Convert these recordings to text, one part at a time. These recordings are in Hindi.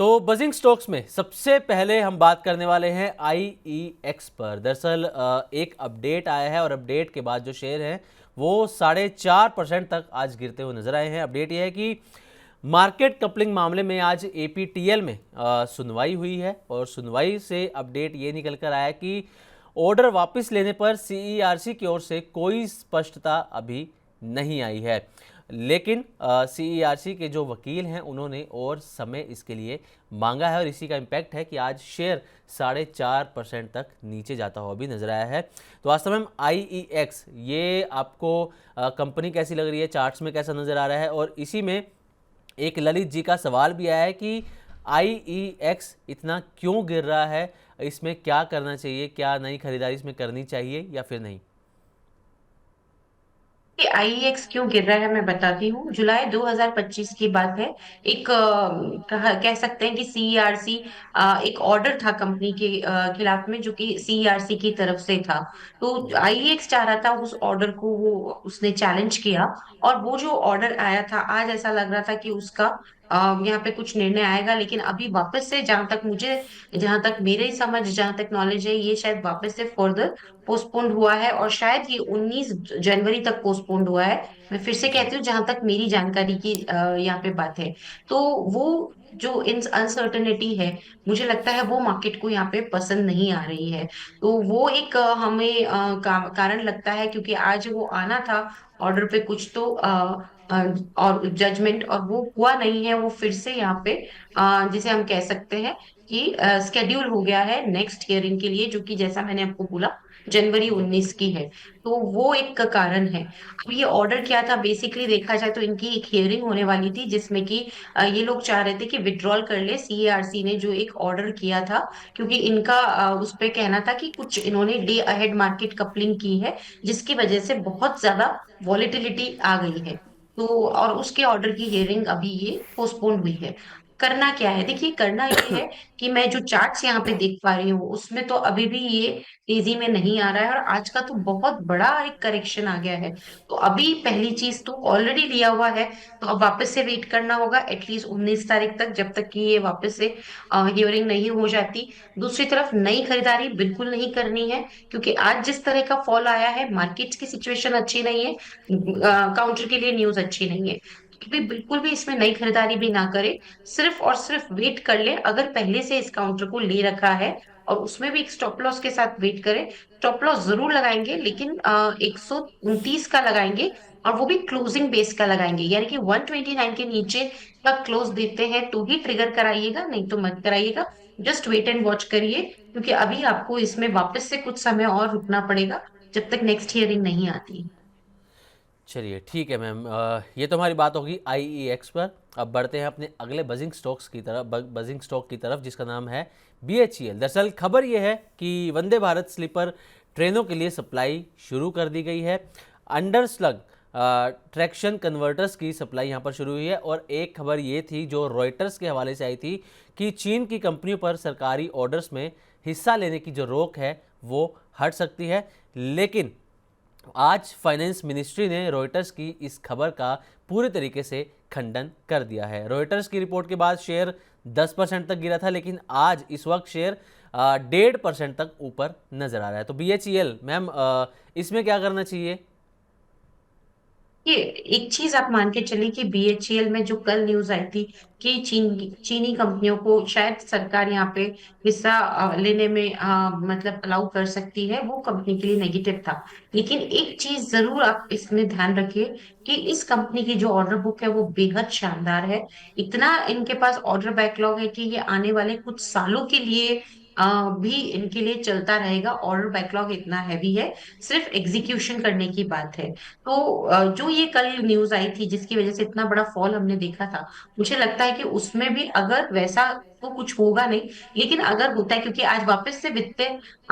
तो बजिंग स्टॉक्स में सबसे पहले हम बात करने वाले हैं आईईएक्स पर। दरअसल एक अपडेट आया है और अपडेट के बाद जो शेयर हैं वो 4.5% तक आज गिरते हुए नजर आए हैं। अपडेट यह है कि मार्केट कपलिंग मामले में आज एपीटीएल में सुनवाई हुई है और सुनवाई से अपडेट ये निकल कर आया कि ऑर्डर वापस लेने पर सीईआरसी की ओर से कोई स्पष्टता अभी नहीं आई है, लेकिन सीईआरसी के जो वकील हैं उन्होंने और समय इसके लिए मांगा है और इसी का इम्पैक्ट है कि आज शेयर 4.5% तक नीचे जाता हुआ भी नजर आया है। तो आज समय आईईएक्स, ये आपको कंपनी कैसी लग रही है, चार्ट्स में कैसा नजर आ रहा है? और इसी में एक ललित जी का सवाल भी आया है कि आईईएक्स इतना क्यों गिर रहा है, इसमें क्या करना चाहिए, क्या नई खरीदारी इसमें करनी चाहिए या फिर नहीं? कि आईएक्स क्यों गिर रहा है मैं बताती हूँ। जुलाई 2025 की बात है। एक कह सकते हैं कि सीईआरसी एक ऑर्डर था कंपनी के खिलाफ में, जो कि सीईआरसी की तरफ से था। तो जी। आईएक्स चाह रहा था उस ऑर्डर को, वो उसने चैलेंज किया। और वो जो ऑर्डर आया था, आज ऐसा लग रहा था कि उसका यहाँ पे कुछ निर्णय आएगा। लेकिन अभी वापस से, जहां तक मेरे समझ, जहां तक नॉलेज है, ये शायद वापस से फर्दर पोस्टपोन्ड हुआ है और शायद ये 19 जनवरी तक पोस्टपोन्ड हुआ है। मैं फिर से जी। कहती हूँ, जहां तक मेरी जानकारी की यहाँ पे बात है। तो वो जो इन अनसर्टेनिटी है, मुझे लगता है वो मार्केट को यहाँ पे पसंद नहीं आ रही है। तो वो एक हमें कारण लगता है, क्योंकि आज वो आना था ऑर्डर पे कुछ तो और जजमेंट, और वो हुआ नहीं है। वो फिर से यहाँ पे जिसे हम कह सकते हैं कि स्केड्यूल हो गया है नेक्स्ट हियरिंग के लिए, जो कि जैसा मैंने आपको बोला जनवरी जी। 19 की है। तो वो एक का कारण है। अब ये ऑर्डर क्या था, बेसिकली देखा जाए तो इनकी एक हियरिंग होने वाली थी, जिसमें कि ये लोग चाह रहे थे कि विड्रॉल कर ले सीएआरसी ने जो एक ऑर्डर किया था। क्योंकि इनका उस पे कहना था कि कुछ इन्होंने डे अहेड मार्केट कपलिंग की है, जिसकी वजह से बहुत ज्यादा वॉलेटिलिटी आ गई है। तो और उसके ऑर्डर की हियरिंग अभी ये पोस्टपोन हुई है। करना क्या है, देखिए करना ये है कि मैं जो चार्ट्स यहाँ पे देख पा रही हूँ उसमें तो अभी भी ये तेजी में नहीं आ रहा है, और आज का तो बहुत बड़ा एक करेक्शन आ गया है। तो अभी पहली चीज तो ऑलरेडी लिया हुआ है, तो अब वापस से वेट करना होगा एटलीस्ट 19 तारीख तक, जब तक कि ये वापस से हियरिंग नहीं हो जाती। दूसरी तरफ नई खरीदारी बिल्कुल नहीं करनी है, क्योंकि आज जिस तरह का फॉल आया है, मार्केट की सिचुएशन अच्छी नहीं है, काउंटर के लिए न्यूज अच्छी नहीं है। तो भी बिल्कुल भी इसमें नई खरीदारी भी ना करे, सिर्फ और सिर्फ वेट कर ले। अगर पहले से इस काउंटर को ले रखा है और उसमें भी एक स्टॉप लॉस के साथ वेट करे, स्टॉप लॉस जरूर लगाएंगे, लेकिन 129 का लगाएंगे, और वो भी क्लोजिंग बेस का लगाएंगे। यानी कि 129 के नीचे का क्लोज देते हैं तो ही ट्रिगर कराइएगा, नहीं तो मत कराइएगा। जस्ट वेट एंड वॉच करिए, क्योंकि अभी आपको इसमें वापस से कुछ समय और रुकना पड़ेगा, जब तक नेक्स्ट हियरिंग नहीं आती। चलिए ठीक है मैम, ये तो हमारी बात होगी आईईएक्स पर। अब बढ़ते हैं अपने अगले बजिंग स्टॉक्स की तरफ, बजिंग स्टॉक की तरफ, जिसका नाम है बीएचईएल। दरअसल खबर ये है कि वंदे भारत स्लीपर ट्रेनों के लिए सप्लाई शुरू कर दी गई है। अंडर स्लग ट्रैक्शन कन्वर्टर्स की सप्लाई यहाँ पर शुरू हुई है। और एक खबर ये थी जो रॉयटर्स के हवाले से आई थी कि चीन की कंपनियों पर सरकारी ऑर्डर्स में हिस्सा लेने की जो रोक है वो हट सकती है। लेकिन आज फाइनेंस मिनिस्ट्री ने रॉयटर्स की इस खबर का पूरे तरीके से खंडन कर दिया है। रॉयटर्स की रिपोर्ट के बाद शेयर 10% तक गिरा था, लेकिन आज इस वक्त शेयर 1.5% तक ऊपर नजर आ रहा है। तो बीएचईएल मैम, इसमें क्या करना चाहिए? ये एक चीज आप मान के चलिए कि बीएचईएल में जो कल न्यूज आई थी कि चीनी कंपनियों को शायद सरकार यहाँ पे हिस्सा लेने में मतलब अलाउ कर सकती है, वो कंपनी के लिए नेगेटिव था। लेकिन एक चीज जरूर आप इसमें ध्यान रखिए कि इस कंपनी की जो ऑर्डर बुक है वो बेहद शानदार है। इतना इनके पास ऑर्डर बैकलॉग है कि ये आने वाले कुछ सालों के लिए भी इनके लिए चलता रहेगा। ऑर्डर बैकलॉग इतना हैवी है, सिर्फ एग्जीक्यूशन करने की बात है। तो जो ये कल न्यूज आई थी जिसकी वजह से इतना बड़ा फॉल हमने देखा था, मुझे लगता है कि उसमें भी अगर वैसा तो कुछ होगा नहीं, लेकिन अगर होता है, क्योंकि आज वापस से वित्त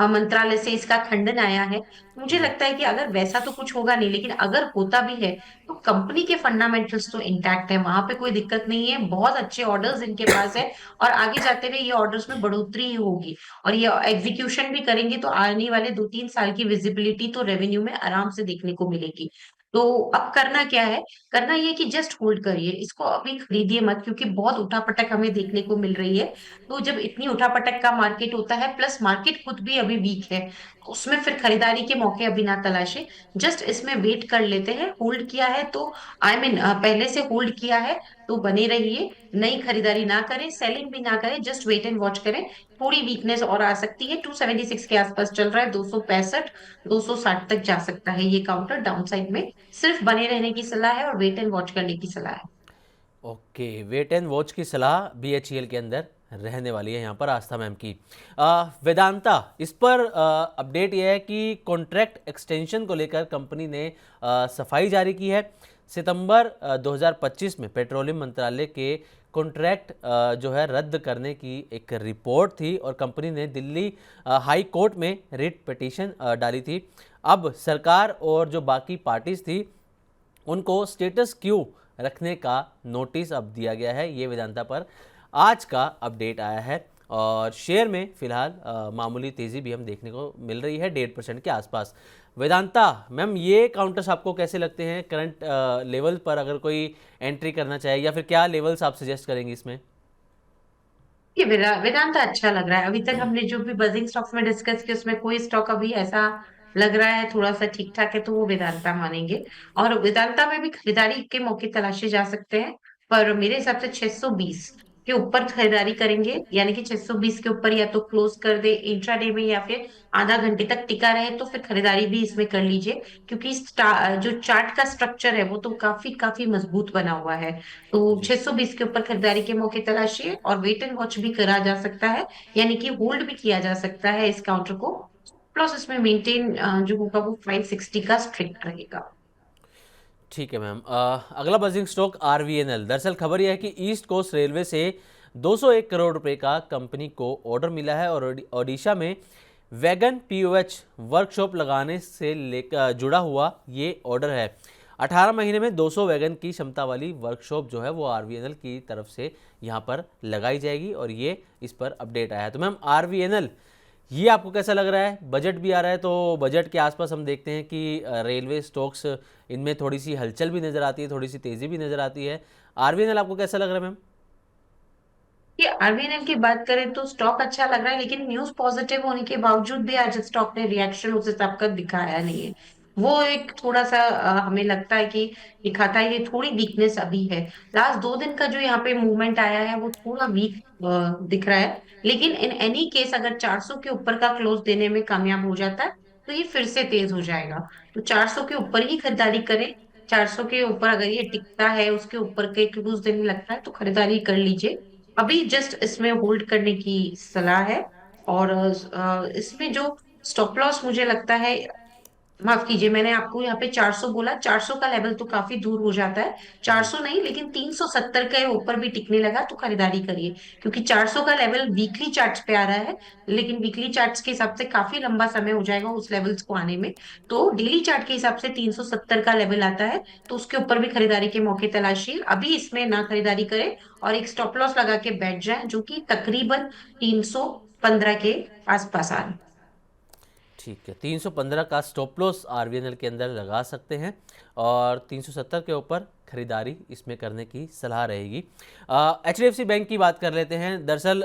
मंत्रालय से इसका खंडन आया है, तो मुझे जी। लगता है कि अगर वैसा तो कुछ होगा नहीं, लेकिन अगर होता भी है तो कंपनी के फंडामेंटल्स तो इंटैक्ट है, वहां पे कोई दिक्कत नहीं है, बहुत अच्छे ऑर्डर्स इनके पास है। और आगे जाते हुए ये ऑर्डर्स में बढ़ोतरी ही होगी, और ये एग्जीक्यूशन भी करेंगे, तो आने वाले 2-3 साल की विजिबिलिटी तो रेवेन्यू में आराम से देखने को मिलेगी। तो अब करना क्या है, करना ये कि जस्ट होल्ड करिए इसको, अभी खरीदिए मत, क्योंकि बहुत उठापटक हमें देखने को मिल रही है। तो जब इतनी उठापटक का मार्केट होता है, प्लस मार्केट खुद भी अभी वीक है, उसमें फिर खरीदारी के मौके अभी ना तलाशे। जस्ट इसमें वेट कर लेते हैं, होल्ड किया है तो पहले से होल्ड किया है तो बने रहिए, नई खरीदारी ना करें, सेलिंग भी ना करें, जस्ट वेट एंड वॉच करें। थोड़ी वीकनेस और आ सकती है, 276 के आसपास चल रहा है, 265 260 तक जा सकता है ये काउंटर डाउन साइड में। सिर्फ बने रहने की सलाह है और वेट एंड वॉच करने की सलाह है। ओके, वेट एंड वॉच की सलाह बीएचईएल के अंदर रहने वाली है यहाँ पर आस्था मैम की। वेदांता, इस पर अपडेट ये है कि कॉन्ट्रैक्ट एक्सटेंशन को लेकर कंपनी ने सफाई जारी की है। सितंबर 2025 में पेट्रोलियम मंत्रालय के कॉन्ट्रैक्ट जो है रद्द करने की एक रिपोर्ट थी और कंपनी ने दिल्ली हाई कोर्ट में रिट पिटीशन डाली थी। अब सरकार और जो बाकी पार्टीज थी उनको स्टेटस क्यू रखने का नोटिस अब दिया गया है। ये वेदांता पर आज का अपडेट आया है और शेयर में फिलहाल मामूली तेज़ी भी हम देखने को मिल रही है, 1.5% के आसपास। वेदांता मैम, ये काउंटर्स आपको कैसे लगते हैं करंट लेवल पर, अगर कोई एंट्री करना चाहे, या फिर क्या लेवल्स आप सजेस्ट करेंगे इसमें? ये वेदांता अच्छा लग रहा है। अभी तक हमने जो भी बजिंग स्टॉक्स में डिस्कस किया उसमें कोई स्टॉक अभी ऐसा लग रहा है थोड़ा सा ठीक ठाक है, तो वो वेदांता मानेंगे। और वेदांता में भी खरीदारी के मौके तलाशे जा सकते हैं, पर मेरे हिसाब से 620 के ऊपर खरीदारी करेंगे, यानी कि 620 के ऊपर या तो क्लोज कर दे इंट्राडे में या फिर आधा घंटे तक टिका रहे, तो फिर खरीदारी भी इसमें कर लीजिए। क्योंकि जो चार्ट का स्ट्रक्चर है वो तो काफी काफी मजबूत बना हुआ है। तो जी। 620 के ऊपर खरीदारी के मौके तलाशिए, और वेट एंड वॉच भी करा जा सकता है, यानी कि होल्ड भी किया जा सकता है इस काउंटर को। प्लस इसमें मेंटेन जो होगा वो 560 का स्ट्रिक्ट रहेगा। ठीक है मैम। अगला बजिंग स्टॉक आरवीएनएल। दरअसल खबर यह है कि ईस्ट कोस्ट रेलवे से 201 करोड़ रुपए का कंपनी को ऑर्डर मिला है और ओडिशा में वैगन पीओएच वर्कशॉप लगाने से लेकर जुड़ा हुआ ये ऑर्डर है। 18 महीने में 200 वैगन की क्षमता वाली वर्कशॉप जो है वो आरवीएनएल की तरफ से यहाँ पर लगाई जाएगी और ये इस पर अपडेट आया है। तो मैम, आरवीएनएल ये आपको कैसा लग रहा है? बजट भी आ रहा है तो बजट के आसपास हम देखते हैं कि रेलवे स्टॉक्स, इनमें थोड़ी सी हलचल भी नज़र आती है, थोड़ी सी तेज़ी भी नज़र आती है। आरवीएनएल आपको कैसा लग रहा है मैम? ये आरबीएनएल की बात करें तो स्टॉक अच्छा लग रहा है, लेकिन न्यूज पॉजिटिव होने के बावजूद भी आज स्टॉक ने रिएक्शन उस हिसाब का दिखाया नहीं है। वो एक थोड़ा सा हमें लगता है कि दिखाता है, ये थोड़ी वीकनेस अभी है। लास्ट 2 दिन का जो यहाँ पे मूवमेंट आया है वो थोड़ा वीक दिख रहा है। लेकिन इन एनी केस अगर 400 के ऊपर का क्लोज देने में कामयाब हो जाता है तो ये फिर से तेज हो जाएगा। तो 400 के ऊपर ही खरीदारी करें। 400 के ऊपर अगर ये टिकता है, उसके ऊपर के क्लोज देने लगता है तो खरीदारी कर लीजिए। अभी जस्ट इसमें होल्ड करने की सलाह है। और इसमें जो स्टॉप लॉस मुझे लगता है, माफ कीजिए मैंने आपको यहाँ पे 400 बोला, 400 का लेवल तो काफी दूर हो जाता है। जी। 400 नहीं, लेकिन 370 के ऊपर भी टिकने लगा तो खरीदारी करिए। क्योंकि 400 का लेवल वीकली चार्ट्स पे आ रहा है, लेकिन वीकली चार्ट्स के हिसाब से काफी लंबा समय हो जाएगा उस लेवल्स को आने में। तो डेली चार्ट के हिसाब से 370 का लेवल आता है, तो उसके ऊपर भी खरीदारी के मौके तलाशिए। अभी इसमें ना खरीदारी करें और एक स्टॉप लॉस लगा के बैठ जाए, जो कि तकरीबन 315 के आसपास आ रहा है। ठीक है, 315 का स्टॉप लॉस आरवीएनएल के अंदर लगा सकते हैं और 370 के ऊपर खरीदारी इसमें करने की सलाह रहेगी। एचडीएफसी बैंक की बात कर लेते हैं। दरअसल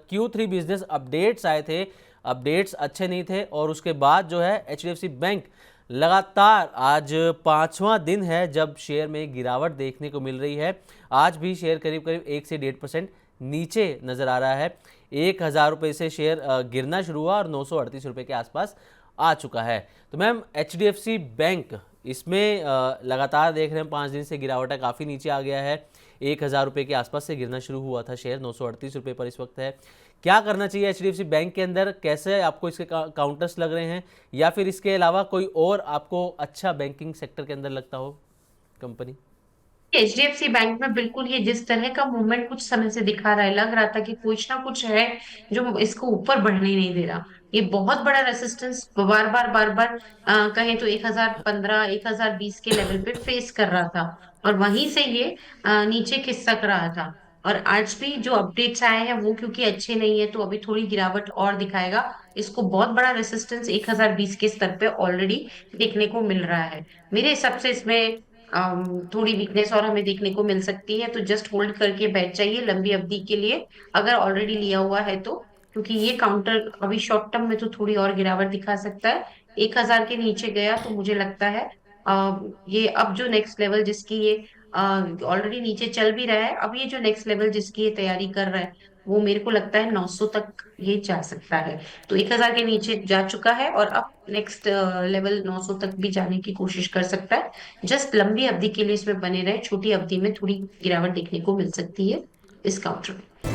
Q3 बिजनेस अपडेट्स आए थे, अपडेट्स अच्छे नहीं थे और उसके बाद जो है एचडीएफसी बैंक लगातार, आज 5वां दिन है जब शेयर में गिरावट देखने को मिल रही है। आज भी शेयर करीब करीब 1 से 1.5% नीचे नज़र आ रहा है। 1,000 रुपये से शेयर गिरना शुरू हुआ और 938 रुपये के आसपास आ चुका है। तो मैम, एचडीएफसी बैंक इसमें लगातार देख रहे हैं 5 दिन से गिरावट है, काफ़ी नीचे आ गया है। 1,000 रुपये के आसपास से गिरना शुरू हुआ था शेयर, 938 रुपये पर इस वक्त है। क्या करना चाहिए एचडीएफसी बैंक के अंदर? कैसे आपको इसके काउंटर्स लग रहे हैं, या फिर इसके अलावा कोई और आपको अच्छा बैंकिंग सेक्टर के अंदर लगता हो कंपनी? एचडीएफसी बैंक में बिल्कुल ये जिस तरह का मूवमेंट कुछ समय से दिखा रहा है, लग रहा था कि कुछ ना कुछ है जो इसको ऊपर बढ़ने नहीं दे रहा। ये बहुत बड़ा रेसिस्टेंस बार बार कहें तो 1015 1020 के लेवल पे फेस कर रहा था, और वहीं से ये नीचे खिसक रहा था। और आज भी जो अपडेट्स आए हैं वो क्योंकि अच्छे नहीं है, तो अभी थोड़ी गिरावट और दिखाएगा। इसको बहुत बड़ा रेसिस्टेंस 1020 के स्तर पे ऑलरेडी देखने को मिल रहा है। मेरे हिसाब से इसमें थोड़ी वीकनेस और हमें देखने को मिल सकती है, तो जस्ट होल्ड करके बैठ जाइए लंबी अवधि के लिए, अगर ऑलरेडी लिया हुआ है तो। क्योंकि ये काउंटर अभी शॉर्ट टर्म में तो थोड़ी और गिरावट दिखा सकता है। 1000 के नीचे गया तो मुझे लगता है ये अब जो नेक्स्ट लेवल जिसकी ये ऑलरेडी नीचे चल भी रहा है, अब ये जो नेक्स्ट लेवल जिसकी ये तैयारी कर रहा है, वो मेरे को लगता है 900 तक ये जा सकता है। तो 1000 के नीचे जा चुका है और अब नेक्स्ट लेवल 900 तक भी जाने की कोशिश कर सकता है। जस्ट लंबी अवधि के लिए इसमें बने रहे, छोटी अवधि में थोड़ी गिरावट देखने को मिल सकती है इस काउंटर में।